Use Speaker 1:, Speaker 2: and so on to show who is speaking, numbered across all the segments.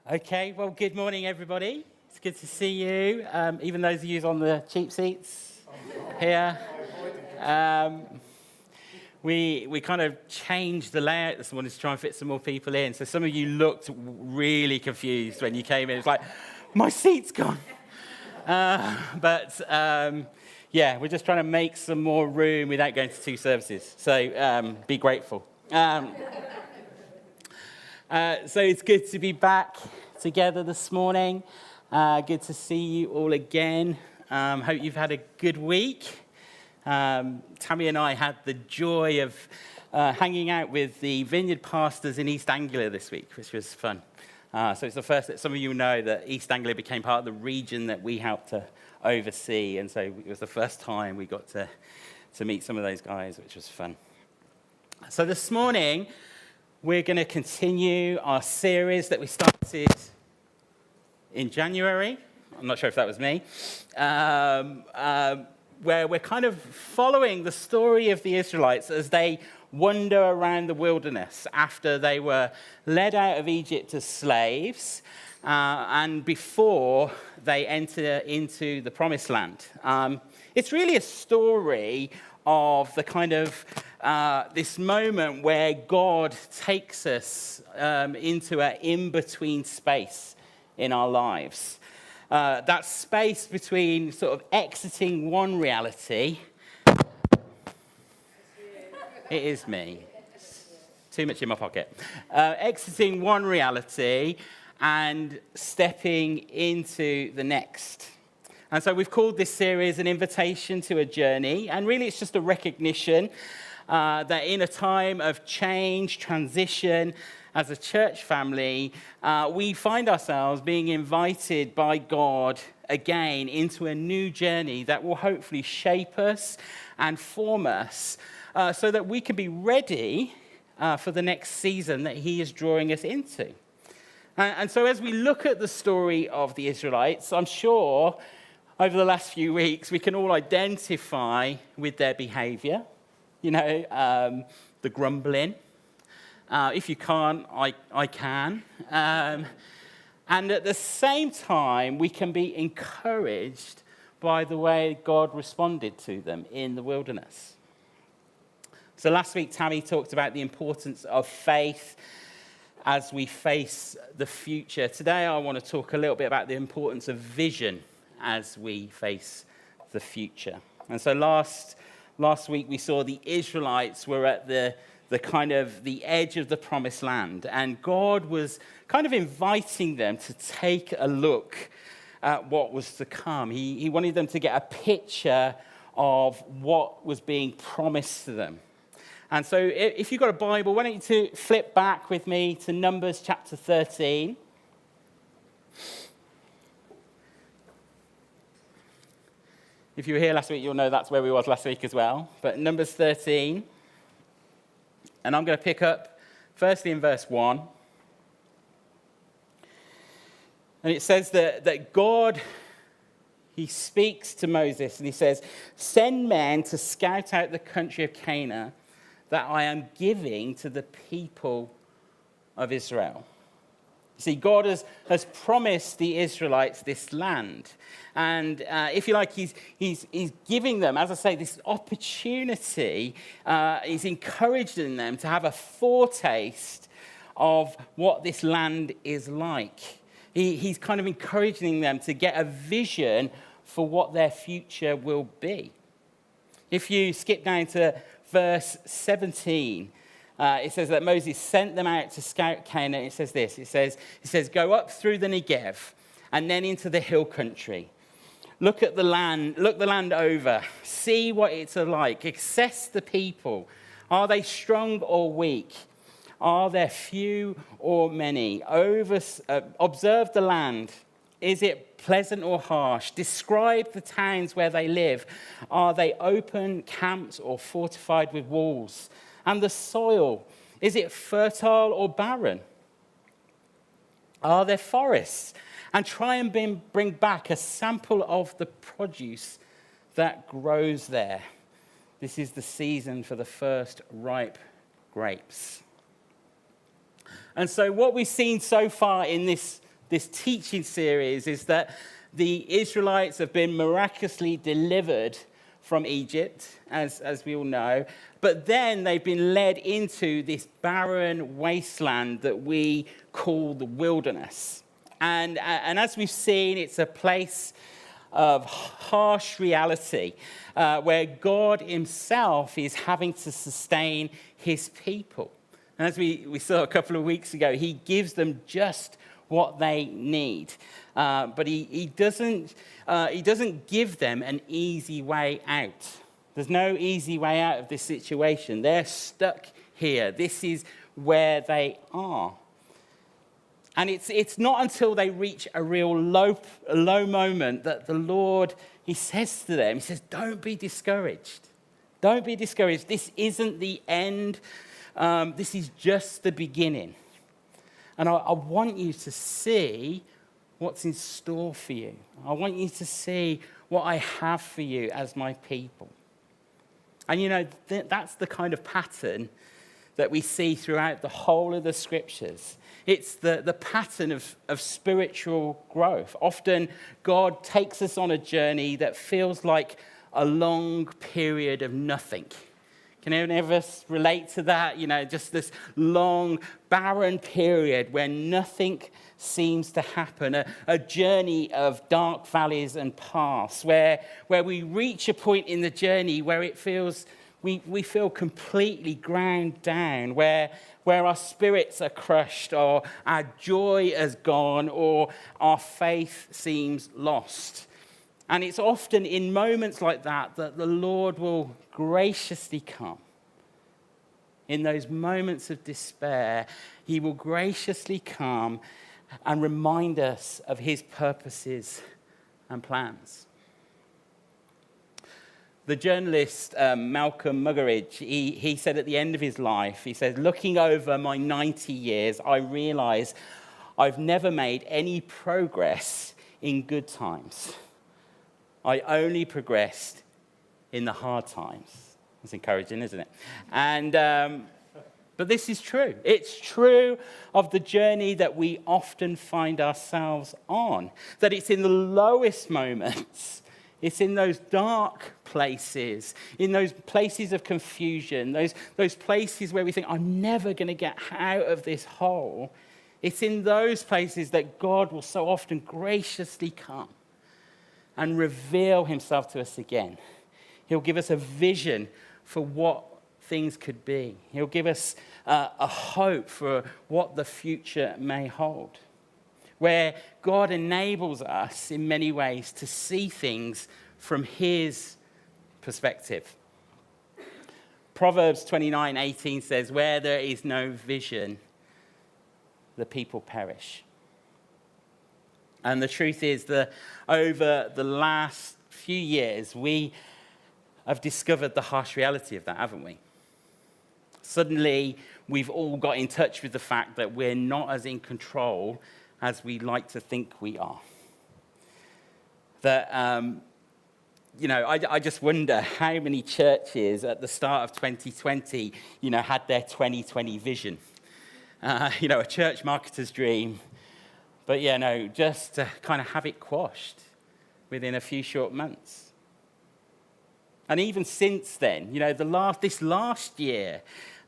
Speaker 1: Okay, well, good morning, everybody. It's good to see you, even those of you on the cheap seats here. We kind of changed the layout this morning to try and fit some more people in. So some of you looked really confused when you came in. It's like, my seat's gone. Yeah, we're just trying to make some more room without going to two services. So be grateful. So it's good to be back together this morning. Good to see you all again. Hope you've had a good week. Tammy and I had the joy of hanging out with the Vineyard pastors in East Anglia this week, which was fun. So it's the first that some of you know that East Anglia became part of the region that we helped to oversee. And so it was the first time we got to meet some of those guys, which was fun. So this morning, we're going to continue our series that we started in January. I'm not sure if that was me. Where we're kind of following the story of the Israelites as they wander around the wilderness after they were led out of Egypt as slaves and before they enter into the Promised Land. It's really a story of the kind of this moment where God takes us into an in-between space in our lives. That space between sort of exiting one reality. It is me. Too much in my pocket. Exiting one reality and stepping into the next. And so we've called this series an invitation to a journey. And really it's just a recognition that in a time of change, transition, as a church family, we find ourselves being invited by God again into a new journey that will hopefully shape us and form us so that we can be ready for the next season that He is drawing us into. And so as we look at the story of the Israelites, I'm sure over the last few weeks we can all identify with their behavior. You know, the grumbling. If you can't, I can. And at the same time, we can be encouraged by the way God responded to them in the wilderness. So last week, Tammy talked about the importance of faith as we face the future. Today, I want to talk a little bit about the importance of vision as we face the future. And so last week, we saw the Israelites were at the kind of the edge of the Promised Land. And God was kind of inviting them to take a look at what was to come. He wanted them to get a picture of what was being promised to them. And so if you've got a Bible, why don't you flip back with me to Numbers chapter 13. If you were here last week, you'll know that's where we was last week as well. But Numbers 13. And I'm going to pick up firstly in verse 1. And it says that God, He speaks to Moses and He says, "Send men to scout out the country of Canaan that I am giving to the people of Israel." You see, God has promised the Israelites this land. And if you like, he's giving them, as I say, this opportunity. He's encouraging them to have a foretaste of what this land is like. He's kind of encouraging them to get a vision for what their future will be. If you skip down to verse 17, it says that Moses sent them out to scout Canaan. It says this. It says, "Go up through the Negev and then into the hill country. Look at the land over. See what it's like. Assess the people. Are they strong or weak? Are there few or many? Observe the land. Is it pleasant or harsh? Describe the towns where they live. Are they open camps or fortified with walls? And the soil, is it fertile or barren? Are there forests? And try and bring back a sample of the produce that grows there. This is the season for the first ripe grapes." And so what we've seen so far in this this teaching series is that the Israelites have been miraculously delivered from Egypt, as we all know, but then they've been led into this barren wasteland that we call the wilderness. And as we've seen, it's a place of harsh reality where God himself is having to sustain his people. And as we saw a couple of weeks ago, he gives them just what they need. But he doesn't give them an easy way out. There's no easy way out of this situation. They're stuck here. This is where they are. And it's not until they reach a real low moment that the Lord, he says to them, he says, don't be discouraged. Don't be discouraged. This isn't the end. This is just the beginning. And I want you to see what's in store for you. I want you to see what I have for you as my people. And you know, that's the kind of pattern that we see throughout the whole of the scriptures. It's the pattern of spiritual growth. Often God takes us on a journey that feels like a long period of nothing. Can anyone ever relate to that? You know, just this long, barren period where nothing seems to happen. A journey of dark valleys and paths where we reach a point in the journey where it feels, we feel completely ground down, where our spirits are crushed, or our joy has gone, or our faith seems lost. And it's often in moments like that that the Lord will graciously come. In those moments of despair, he will graciously come and remind us of his purposes and plans. The journalist Malcolm Muggeridge, he said at the end of his life, he said, looking over my 90 years, I realize I've never made any progress in good times. I only progressed in the hard times. That's encouraging, isn't it? And but this is true. It's true of the journey that we often find ourselves on. That it's in the lowest moments, it's in those dark places, in those places of confusion, those places where we think, I'm never going to get out of this hole. It's in those places that God will so often graciously come and reveal himself to us again. He'll give us a vision for what things could be. He'll give us a hope for what the future may hold, where God enables us in many ways to see things from his perspective. Proverbs 29:18 says, where there is no vision, the people perish. And the truth is that over the last few years, we have discovered the harsh reality of that, haven't we? Suddenly, we've all got in touch with the fact that we're not as in control as we like to think we are. That, I just wonder how many churches at the start of 2020, had their 2020 vision. A church marketer's dream. But just to kind of have it quashed within a few short months. And even since then, this last year,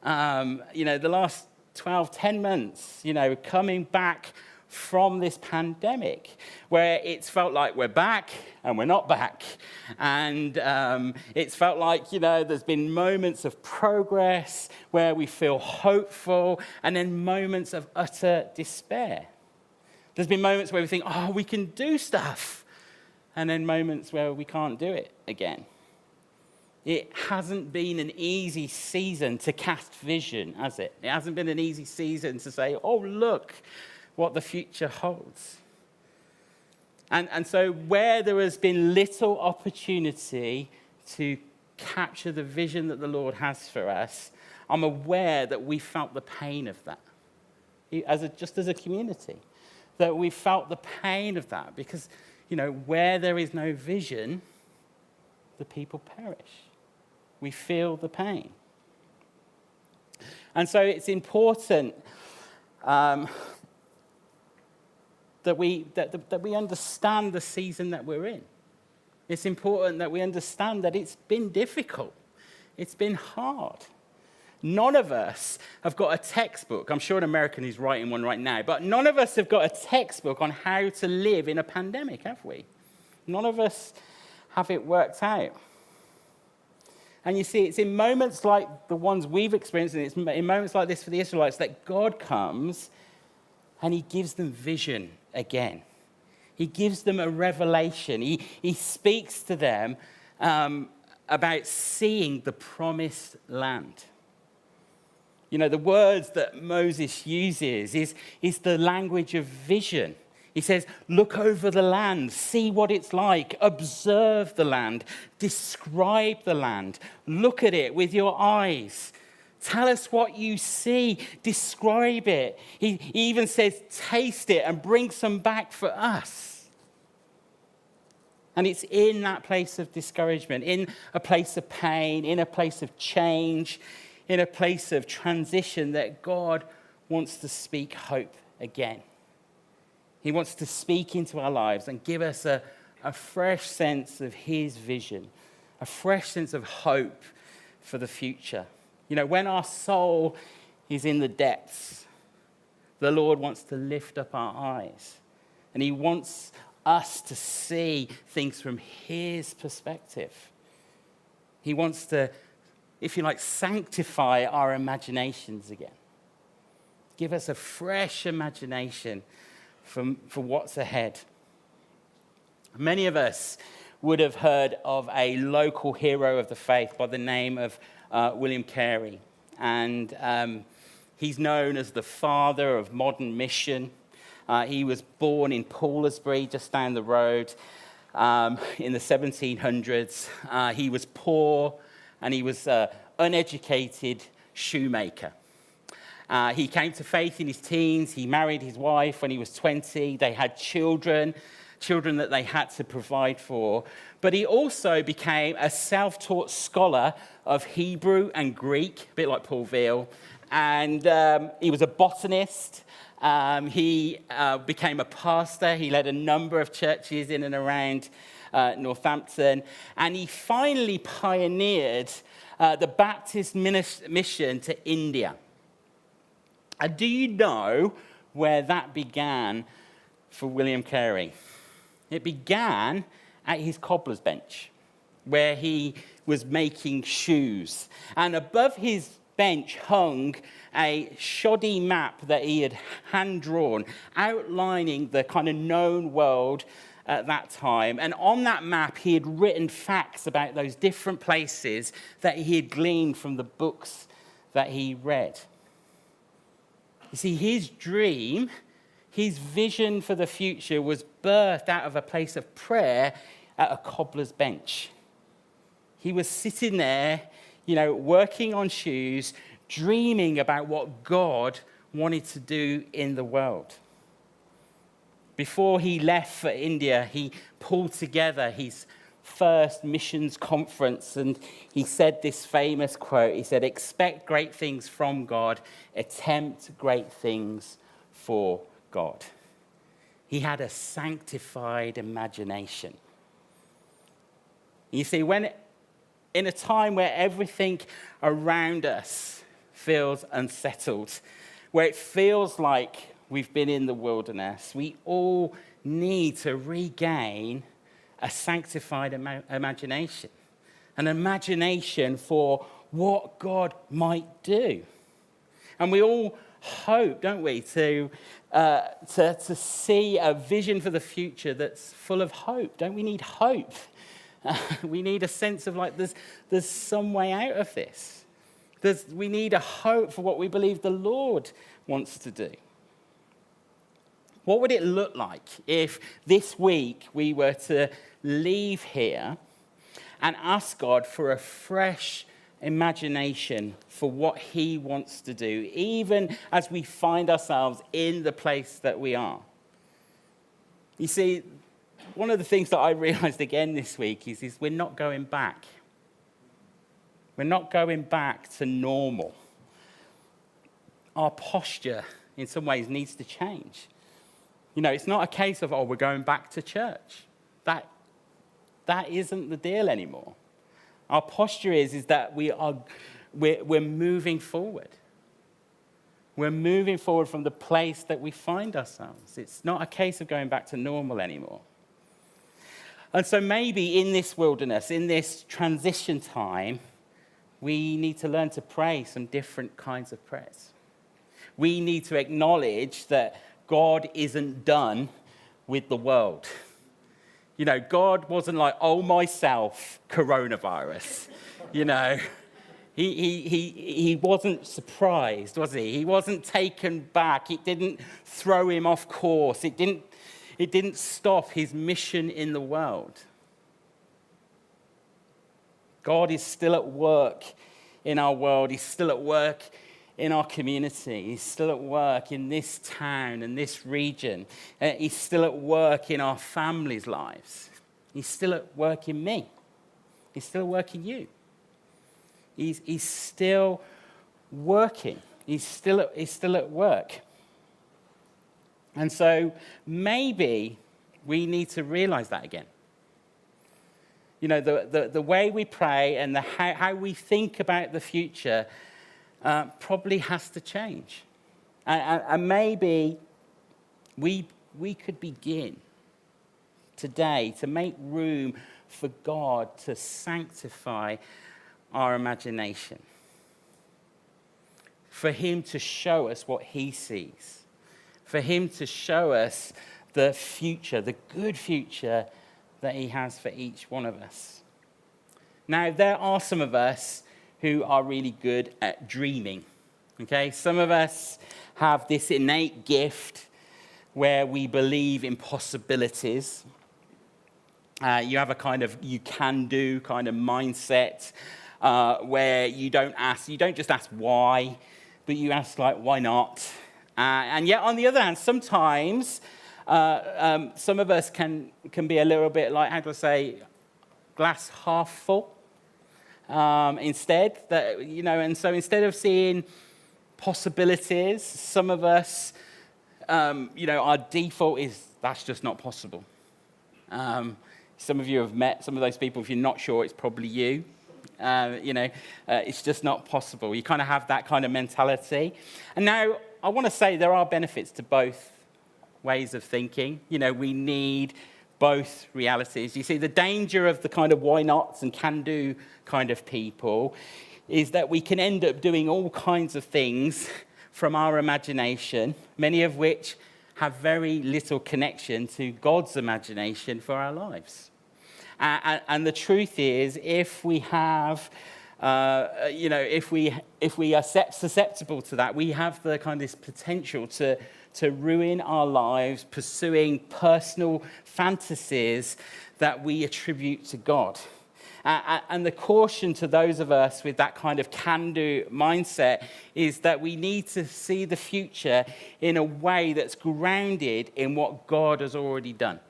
Speaker 1: the last 10 months, coming back from this pandemic, where it's felt like we're back and we're not back. And it's felt like, there's been moments of progress where we feel hopeful, and then moments of utter despair. There's been moments where we think, we can do stuff, and then moments where we can't do it again. It hasn't been an easy season to cast vision, has it? It hasn't been an easy season to say, look what the future holds. And so where there has been little opportunity to capture the vision that the Lord has for us, I'm aware that we felt the pain of that, just as a community, that we felt the pain of that because, where there is no vision, the people perish. We feel the pain. And so it's important that we understand the season that we're in. It's important that we understand that it's been difficult. It's been hard. None of us have got a textbook. I'm sure an American is writing one right now, but none of us have got a textbook on how to live in a pandemic, have we? None of us have it worked out. And you see, it's in moments like the ones we've experienced, and it's in moments like this for the Israelites, that God comes and he gives them vision again. He gives them a revelation. He speaks to them about seeing the promised land. You know, the words that Moses uses is the language of vision. He says, look over the land, see what it's like, observe the land, describe the land, look at it with your eyes. Tell us what you see, describe it. He even says, taste it and bring some back for us. And it's in that place of discouragement, in a place of pain, in a place of change, in a place of transition that God wants to speak hope again. He wants to speak into our lives and give us a fresh sense of his vision, a fresh sense of hope for the future. You know, when our soul is in the depths, the Lord wants to lift up our eyes. And he wants us to see things from his perspective. He wants to, if you like, sanctify our imaginations again. Give us a fresh imagination for what's ahead. Many of us would have heard of a local hero of the faith by the name of William Carey. And he's known as the father of modern mission. He was born in Paulsbury, just down the road, in the 1700s. He was poor, and he was an uneducated shoemaker. He came to faith in his teens. He married his wife when he was 20. They had children that they had to provide for. But he also became a self-taught scholar of Hebrew and Greek, a bit like Paul Veal. And he was a botanist. He became a pastor. He led a number of churches in and around Northampton. And he finally pioneered the Baptist mission to India. And do you know where that began for William Carey? It began at his cobbler's bench, where he was making shoes. And above his bench hung a shoddy map that he had hand-drawn, outlining the kind of known world at that time. And on that map, he had written facts about those different places that he had gleaned from the books that he read. You see, his dream, his vision for the future was birthed out of a place of prayer at a cobbler's bench. He was sitting there, you know, working on shoes, dreaming about what God wanted to do in the world. Before he left for India, he pulled together his first missions conference, and he said this famous quote. He said, "Expect great things from God, attempt great things for God." He had a sanctified imagination. You see, when in a time where everything around us feels unsettled, where it feels like we've been in the wilderness, we all need to regain a sanctified imagination, an imagination for what God might do. And we all hope, don't we, to see a vision for the future that's full of hope. Don't we need hope? We need a sense of like there's some way out of this. We need a hope for what we believe the Lord wants to do. What would it look like if this week we were to leave here and ask God for a fresh imagination for what he wants to do, even as we find ourselves in the place that we are? You see, one of the things that I realized again this week is we're not going back. We're not going back to normal. Our posture, in some ways, needs to change. It's not a case of, we're going back to church. That isn't the deal anymore. Our posture is that we're moving forward. We're moving forward from the place that we find ourselves. It's not a case of going back to normal anymore. And so maybe in this wilderness, in this transition time, we need to learn to pray some different kinds of prayers. We need to acknowledge that God isn't done with the world. God wasn't like, oh, myself, coronavirus. He wasn't surprised, was he? He wasn't taken back. It didn't throw him off course. It didn't stop his mission in the world. God is still at work in our world. He's still at work in our community. He's still at work in this town and this region. He's still at work in our families' lives. He's still at work in me. He's still at work in you. He's still working. He's still at work. And so maybe we need to realize that again. The way we pray and how we think about the future probably has to change. And maybe we could begin today to make room for God to sanctify our imagination, for him to show us what he sees, for him to show us the future, the good future that he has for each one of us. Now, there are some of us who are really good at dreaming, okay? Some of us have this innate gift where we believe in possibilities. You have a kind of you-can-do kind of mindset where you don't just ask why, but you ask, why not? And yet, on the other hand, sometimes some of us can be a little bit glass half full instead. And so instead of seeing possibilities, some of us, our default is that's just not possible. Some of you have met some of those people. If you're not sure, it's probably you. It's just not possible. You kind of have that kind of mentality. And now I want to say there are benefits to both ways of thinking. We need both realities. You see, the danger of the kind of why nots and can do kind of people is that we can end up doing all kinds of things from our imagination, many of which have very little connection to God's imagination for our lives. And the truth is, if we have, if we are susceptible to that, we have the kind of potential to ruin our lives pursuing personal fantasies that we attribute to God. And the caution to those of us with that kind of can-do mindset is that we need to see the future in a way that's grounded in what God has already done.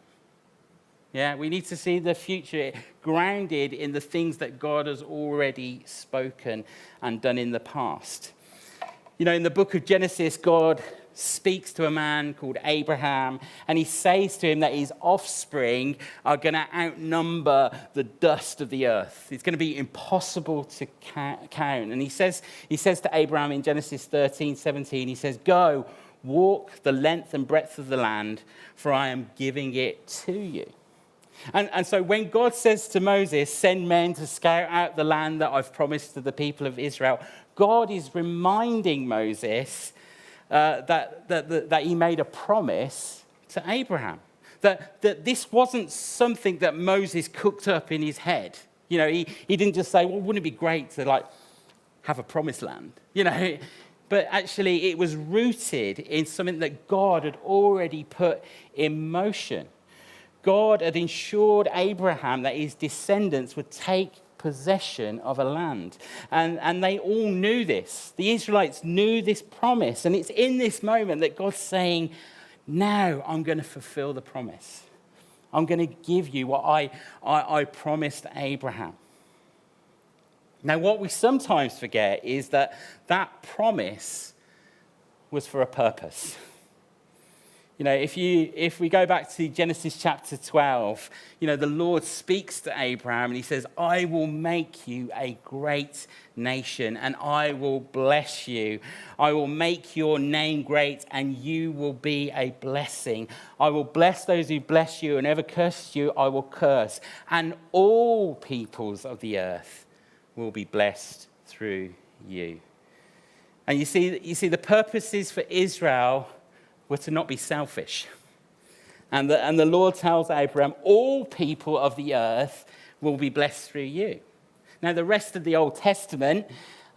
Speaker 1: Yeah, we need to see the future grounded in the things that God has already spoken and done in the past. In the book of Genesis, God speaks to a man called Abraham, and he says to him that his offspring are going to outnumber the dust of the earth. It's going to be impossible to count. And he says to Abraham in Genesis 13:17, he says, "Go, walk the length and breadth of the land, for I am giving it to you." And so when God says to Moses, send men to scout out the land that I've promised to the people of Israel, God is reminding Moses that he made a promise to Abraham. That this wasn't something that Moses cooked up in his head. He didn't just say, well, wouldn't it be great to have a promised land? But actually it was rooted in something that God had already put in motion. God had ensured Abraham that his descendants would take possession of a land. And they all knew this. The Israelites knew this promise. And it's in this moment that God's saying, now I'm going to fulfill the promise. I'm going to give you what I promised Abraham. Now, what we sometimes forget is that promise was for a purpose. You know, if we go back to Genesis chapter 12, you know, the Lord speaks to Abraham and he says, I will make you a great nation and I will bless you. I will make your name great and you will be a blessing. I will bless those who bless you and whoever curses you, I will curse. And all peoples of the earth will be blessed through you. And you see the purposes for Israel were to not be selfish. And the Lord tells Abraham, all people of the earth will be blessed through you. Now, the rest of the Old Testament,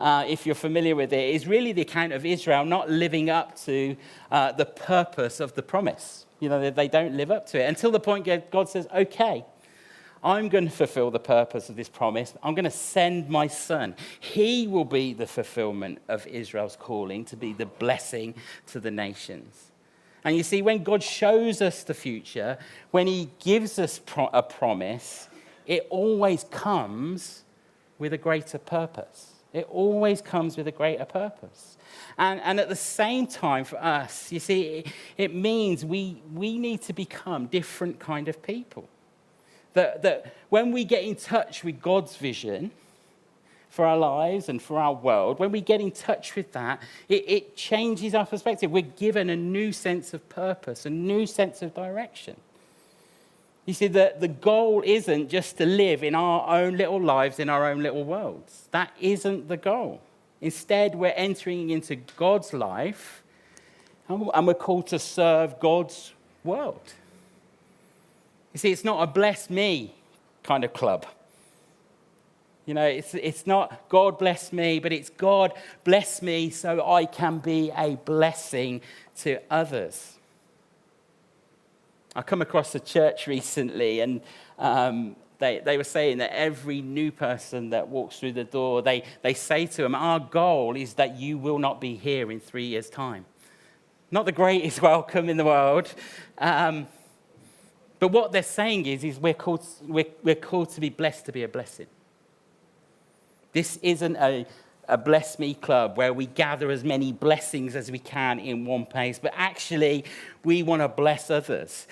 Speaker 1: if you're familiar with it, is really the account of Israel not living up to the purpose of the promise. You know, they don't live up to it until the point God says, okay, I'm going to fulfill the purpose of this promise. I'm going to send my son. He will be the fulfillment of Israel's calling to be the blessing to the nations. And you see, when God shows us the future, when he gives us a promise, it always comes with a greater purpose. It always comes with a greater purpose. And at the same time for us, you see, it means we need to become different kind of people. That when we get in touch with God's vision for our lives and for our world, when we get in touch with that, it changes our perspective. We're given a new sense of purpose, a new sense of direction. You see, the goal isn't just to live in our own little lives, in our own little worlds. That isn't the goal. Instead, we're entering into God's life, and we're called to serve God's world. You see, it's not a bless me kind of club. You know, it's not God bless me, but it's God bless me so I can be a blessing to others. I come across a church recently, and they were saying that every new person that walks through the door, they say to them, our goal is that you will not be here in 3 years' time. Not the greatest welcome in the world. But what they're saying is we're called to be blessed to be a blessing. This isn't a bless me club where we gather as many blessings as we can in one place, but actually we want to bless others.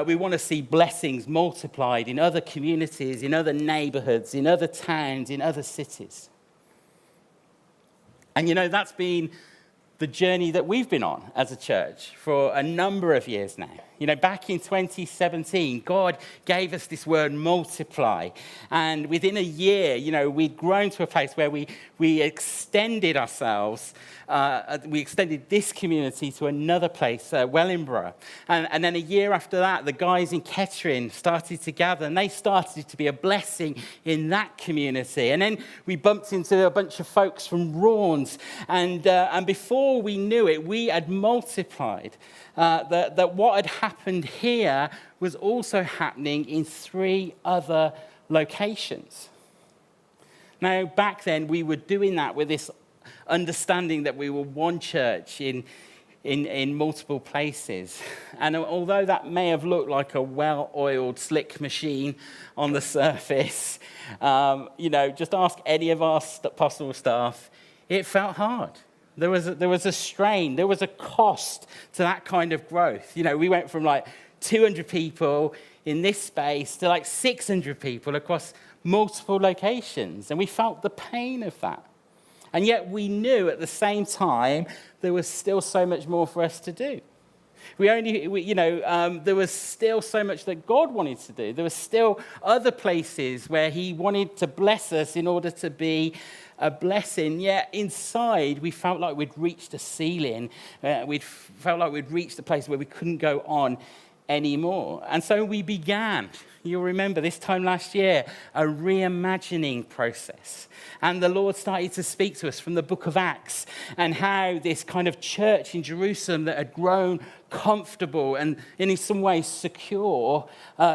Speaker 1: We want to see blessings multiplied in other communities, in other neighborhoods, in other towns, in other cities. And you know, that's been the journey that we've been on as a church for a number of years now. You know, back in 2017, God gave us this word multiply. And within a year, you know, we'd grown to a place where we extended ourselves. We extended this community to another place, Wellingborough. And then a year after that, the guys in Kettering started to gather, and they started to be a blessing in that community. And then we bumped into a bunch of folks from Raunds. And before we knew it, we had multiplied. That what had happened here was also happening in 3 other locations. Now, back then, we were doing that with this understanding that we were one church in multiple places. And although that may have looked like a well-oiled, slick machine on the surface, you know, just ask any of our pastoral staff, it felt hard. There was a strain. There was a cost to that kind of growth. You know, we went from like 200 people in this space to like 600 people across multiple locations. And we felt the pain of that. And yet we knew at the same time there was still so much more for us to do. There was still so much that God wanted to do. There were still other places where he wanted to bless us in order to be a blessing. Yet inside, we felt like we'd reached a ceiling. We felt like we'd reached a place where we couldn't go on anymore. And so we began, you'll remember this time last year, a reimagining process. And the Lord started to speak to us from the book of Acts and how this kind of church in Jerusalem that had grown comfortable and in some ways secure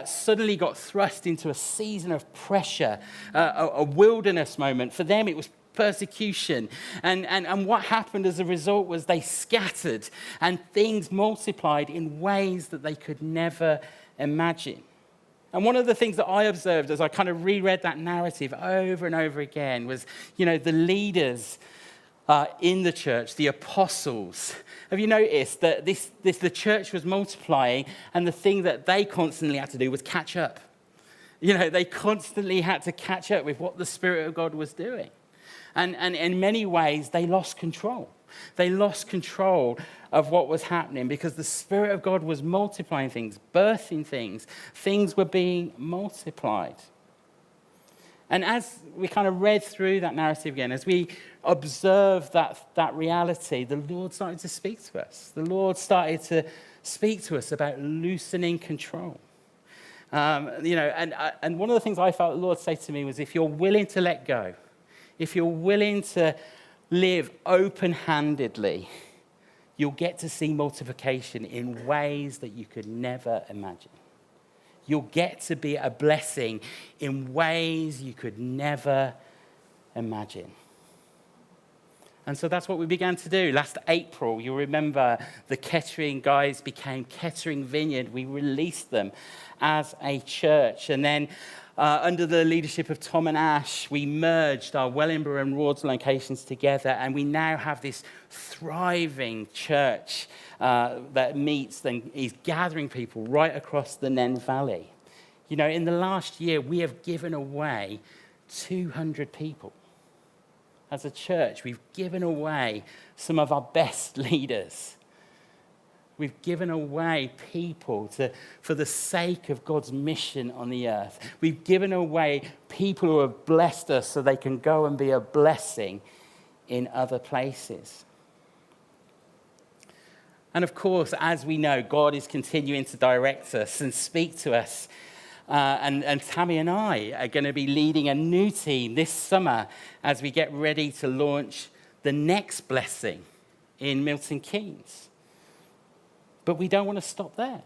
Speaker 1: suddenly got thrust into a season of pressure, a wilderness moment. For them, it was persecution. And what happened as a result was they scattered and things multiplied in ways that they could never imagine. And one of the things that I observed as I kind of reread that narrative over and over again was, you know, the leaders in the church, the apostles. Have you noticed that the church was multiplying, and the thing that they constantly had to do was catch up? They constantly had to catch up with what the Spirit of God was doing. And in many ways, they lost control. They lost control of what was happening because the Spirit of God was multiplying things, birthing things. Things were being multiplied. And as we kind of read through that narrative again, as we observed that reality, the Lord started to speak to us. The Lord started to speak to us about loosening control. And one of the things I felt the Lord say to me was, if you're willing to let go, if you're willing to live open-handedly, you'll get to see multiplication in ways that you could never imagine. You'll get to be a blessing in ways you could never imagine. And so that's what we began to do. Last April, you'll remember the Kettering guys became Kettering Vineyard. We released them as a church. And then under the leadership of Tom and Ash, we merged our Wellingborough and Rhodes locations together. And we now have this thriving church that meets and is gathering people right across the Nen Valley. In the last year, we have given away 200 people. As a church, we've given away some of our best leaders. We've given away people for the sake of God's mission on the earth. We've given away people who have blessed us so they can go and be a blessing in other places. And of course, as we know, God is continuing to direct us and speak to us. And Tammy and I are going to be leading a new team this summer as we get ready to launch the next blessing in Milton Keynes. But we don't want to stop there.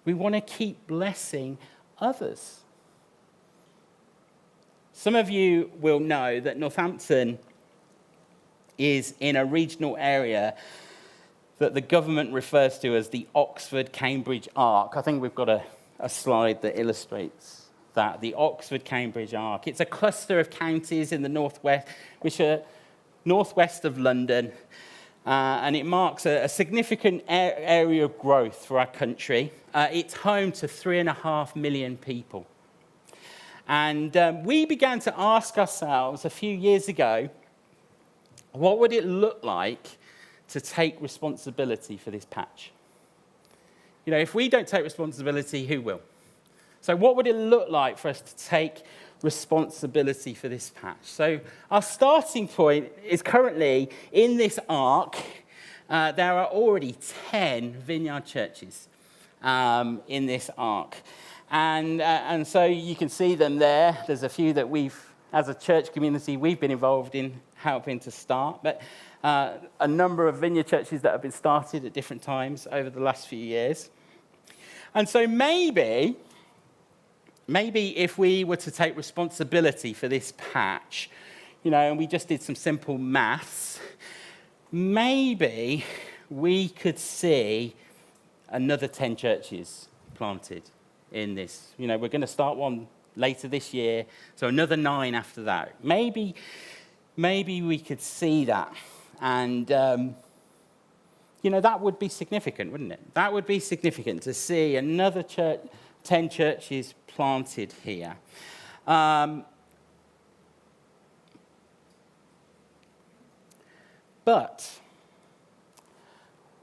Speaker 1: We want to keep blessing others. Some of you will know that Northampton is in a regional area that the government refers to as the Oxford-Cambridge Arc. I think we've got a slide that illustrates that, the Oxford-Cambridge Arc. It's a cluster of counties in the northwest, which are northwest of London, and it marks a significant area of growth for our country. It's home to 3.5 million people. And we began to ask ourselves a few years ago, what would it look like to take responsibility for this patch? If we don't take responsibility, who will? So what would it look like for us to take responsibility for this patch? So our starting point is currently in this arc. There are already 10 Vineyard churches in this arc. And so you can see them there. There's a few that as a church community, we've been involved in helping to start. But a number of Vineyard churches that have been started at different times over the last few years. And so maybe if we were to take responsibility for this patch, and we just did some simple maths, maybe we could see another 10 churches planted in this. We're going to start one later this year, so another 9 after that. Maybe we could see that. And, that would be significant, wouldn't it? That would be significant to see another 10 churches planted here. But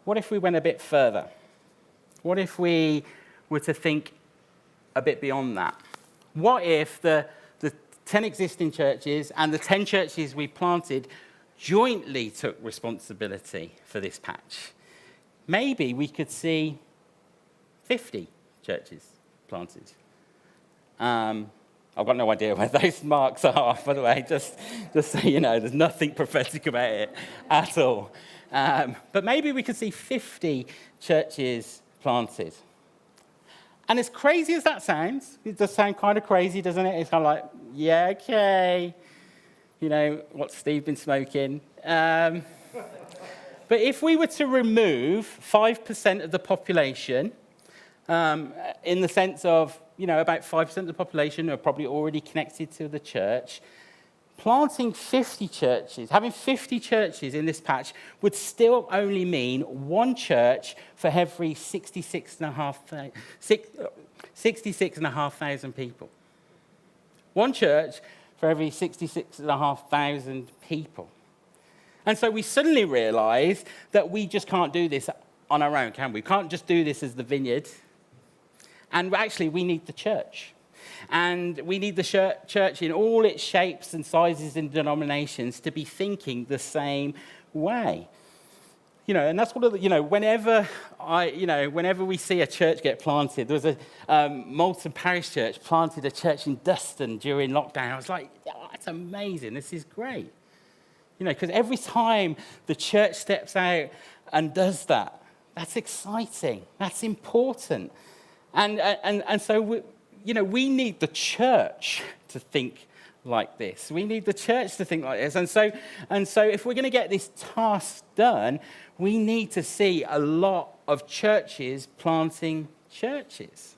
Speaker 1: what if we went a bit further? What if we were to think a bit beyond that? What if the 10 existing churches and the 10 churches we planted jointly took responsibility for this patch? Maybe we could see 50 churches planted. I've got no idea where those marks are, by the way, just so you know, there's nothing prophetic about it at all. But maybe we could see 50 churches planted. And as crazy as that sounds, it does sound kind of crazy, doesn't it? It's kind of like, yeah, okay. What's Steve been smoking? But if we were to remove 5% of the population, in the sense of, about 5% of the population are probably already connected to the church, planting 50 churches, having 50 churches in this patch would still only mean one church for every 66,500 people. One church for every 66,500 people. And so we suddenly realized that we just can't do this on our own, can we? We can't just do this as the Vineyard. And actually, we need the church. And we need the church in all its shapes and sizes and denominations to be thinking the same way. And that's what, whenever we see a church get planted, there was a Malton Parish Church planted a church in Duston during lockdown. I was like, oh, that's amazing. This is great. Because every time the church steps out and does that, that's exciting. That's important. And so, we need the church to think like this. We need the church to think like this. And so if we're going to get this task done, we need to see a lot of churches planting churches.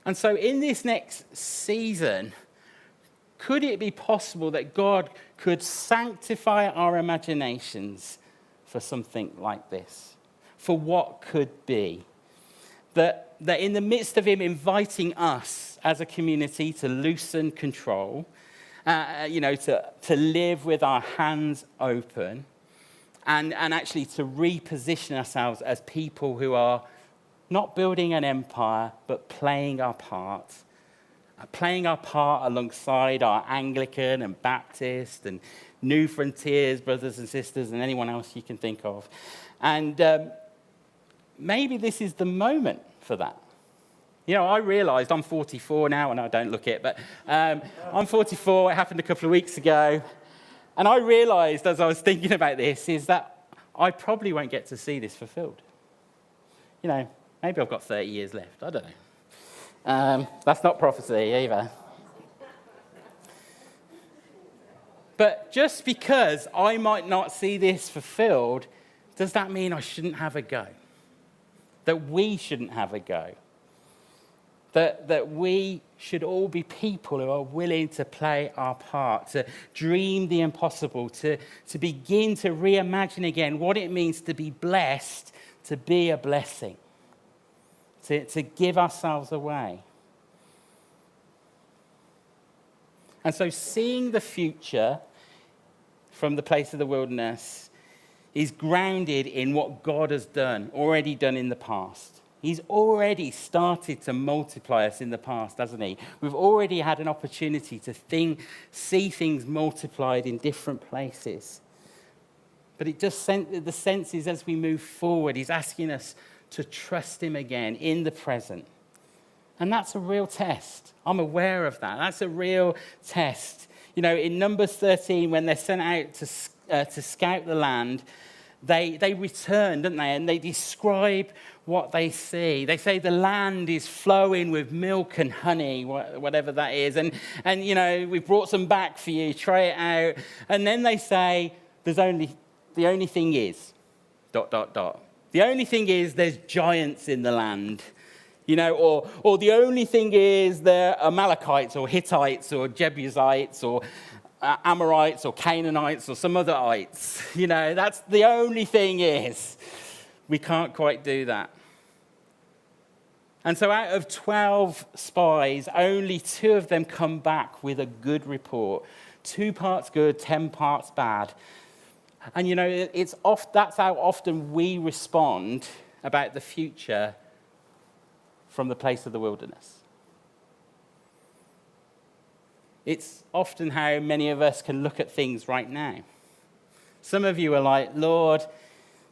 Speaker 1: And so in this next season, could it be possible that God could sanctify our imaginations for something like this? For what could be? That in the midst of him inviting us as a community to loosen control, to live with our hands open, and actually to reposition ourselves as people who are not building an empire, but playing our part alongside our Anglican and Baptist and New Frontiers brothers and sisters and anyone else you can think of. And maybe this is the moment for that. I realized I'm 44 now, and I don't look it, but I'm 44. It happened a couple of weeks ago. And I realized as I was thinking about this is that I probably won't get to see this fulfilled. Maybe I've got 30 years left. I don't know. That's not prophecy either. But just because I might not see this fulfilled, does that mean I shouldn't have a go? That we shouldn't have a go? That we should all be people who are willing to play our part, to dream the impossible, to begin to reimagine again what it means to be blessed, to be a blessing, to give ourselves away. And so seeing the future from the place of the wilderness is grounded in what God has already done in the past. He's already started to multiply us in the past, hasn't he? We've already had an opportunity to see things multiplied in different places. But the sense is as we move forward, he's asking us to trust him again in the present. And that's a real test. I'm aware of that. That's a real test. In Numbers 13, when they're sent out to scout the land, they return, don't they? And they describe what they see. They say the land is flowing with milk and honey, whatever that is. And we've brought some back for you. Try it out. And then they say, the only thing is, ... The only thing is there's giants in the land. Or the only thing is there are Amalekites or Hittites or Jebusites or Amorites or Canaanites or some other ites. That's the only thing is. We can't quite do that. And so out of 12 spies, only 2 of them come back with a good report. 2 parts good, 10 parts bad. And that's how often we respond about the future from the place of the wilderness. It's often how many of us can look at things right now. Some of you are like, Lord,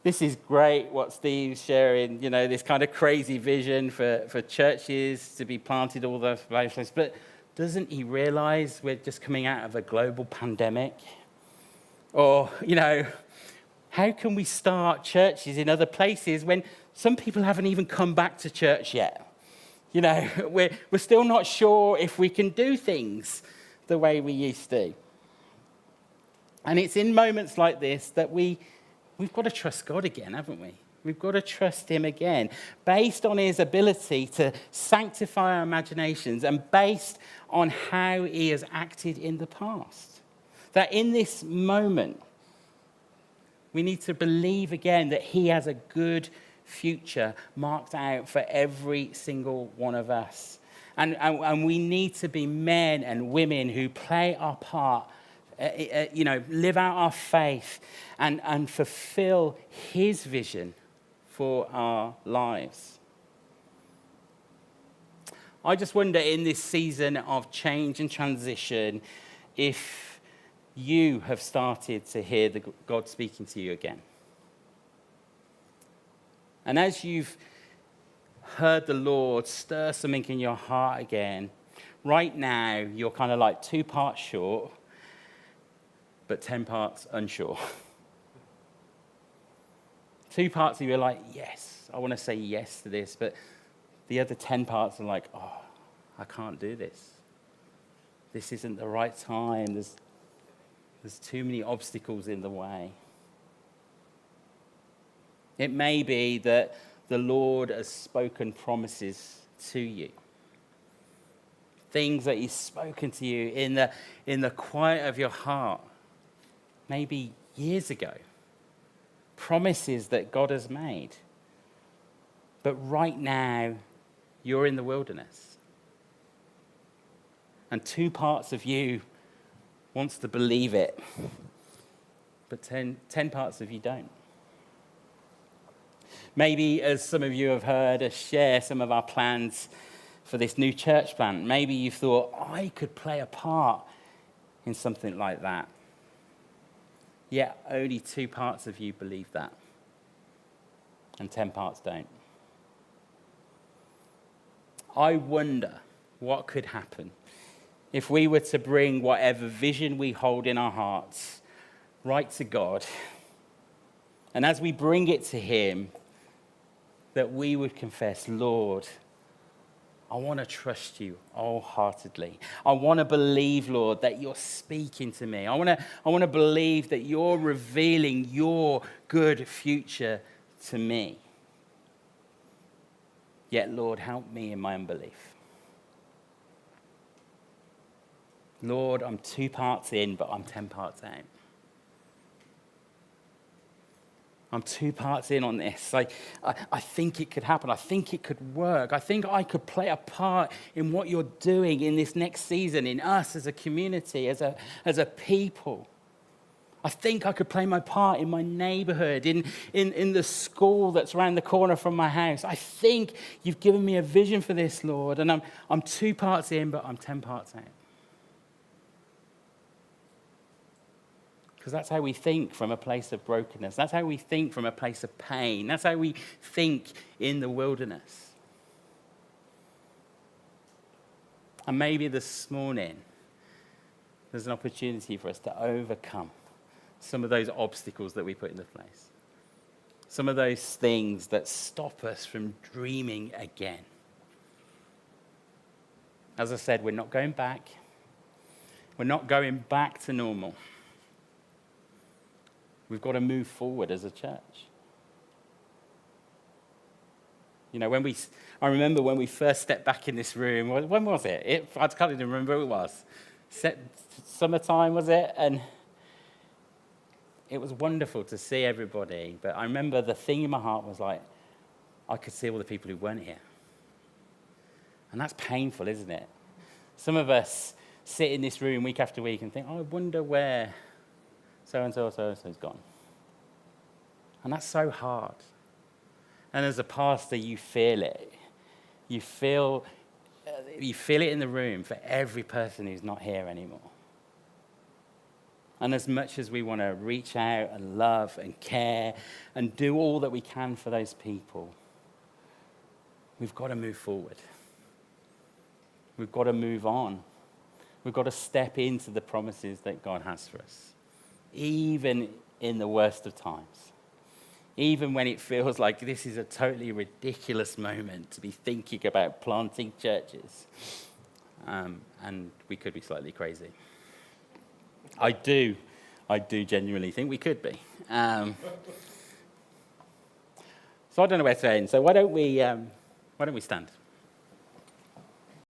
Speaker 1: this is great what Steve's sharing, this kind of crazy vision for churches to be planted all over the place. But doesn't he realize we're just coming out of a global pandemic? Or, how can we start churches in other places when some people haven't even come back to church yet? We're still not sure if we can do things the way we used to. And it's in moments like this that we've got to trust God again, haven't we? We've got to trust him again, based on his ability to sanctify our imaginations and based on how he has acted in the past. That in this moment, we need to believe again that he has a good future marked out for every single one of us. And we need to be men and women who play our part, live out our faith and fulfill his vision for our lives. I just wonder in this season of change and transition if you have started to hear God speaking to you again. And as you've heard the Lord stir something in your heart again, right now you're kind of like 2 parts short, but 10 parts unsure. 2 parts of you are like, yes, I want to say yes to this, but the other 10 parts are like, oh, I can't do this. This isn't the right time. There's too many obstacles in the way. It may be that the Lord has spoken promises to you. Things that he's spoken to you in the quiet of your heart, maybe years ago. Promises that God has made. But right now, you're in the wilderness. And 2 parts of you wants to believe it, but 10 parts of you don't. Maybe, as some of you have heard us share some of our plans for this new church plant, maybe you've thought, I could play a part in something like that. Yet only 2 parts of you believe that, and 10 parts don't. I wonder what could happen if we were to bring whatever vision we hold in our hearts right to God, and as we bring it to him, that we would confess, Lord, I want to trust you wholeheartedly. I want to believe, Lord, that you're speaking to me. I want to believe that you're revealing your good future to me. Yet, Lord, help me in my unbelief. Lord, I'm 2 parts in, but I'm 10 parts out. I'm 2 parts in on this. I think it could happen. I think it could work. I think I could play a part in what you're doing in this next season, in us as a community, as a people. I think I could play my part in my neighborhood, in the school that's around the corner from my house. I think you've given me a vision for this, Lord, and I'm 2 parts in, but I'm 10 parts out. Because that's how we think from a place of brokenness. That's how we think from a place of pain. That's how we think in the wilderness. And maybe this morning, there's an opportunity for us to overcome some of those obstacles that we put into place. Some of those things that stop us from dreaming again. As I said, we're not going back. We're not going back to normal. We've got to move forward as a church. You know, I remember when we first stepped back in this room, when was it? I can't even remember who it was. Summertime, was it? And it was wonderful to see everybody. But I remember the thing in my heart was like, I could see all the people who weren't here. And that's painful, isn't it? Some of us sit in this room week after week and think, oh, I wonder where so-and-so or so-and-so's gone. And that's so hard. And as a pastor, you feel it. You feel it in the room for every person who's not here anymore. And as much as we want to reach out and love and care and do all that we can for those people, we've got to move forward. We've got to move on. We've got to step into the promises that God has for us, even in the worst of times. Even when it feels like this is a totally ridiculous moment to be thinking about planting churches. And we could be slightly crazy. I do genuinely think we could be. So I don't know where to end. So why don't we stand?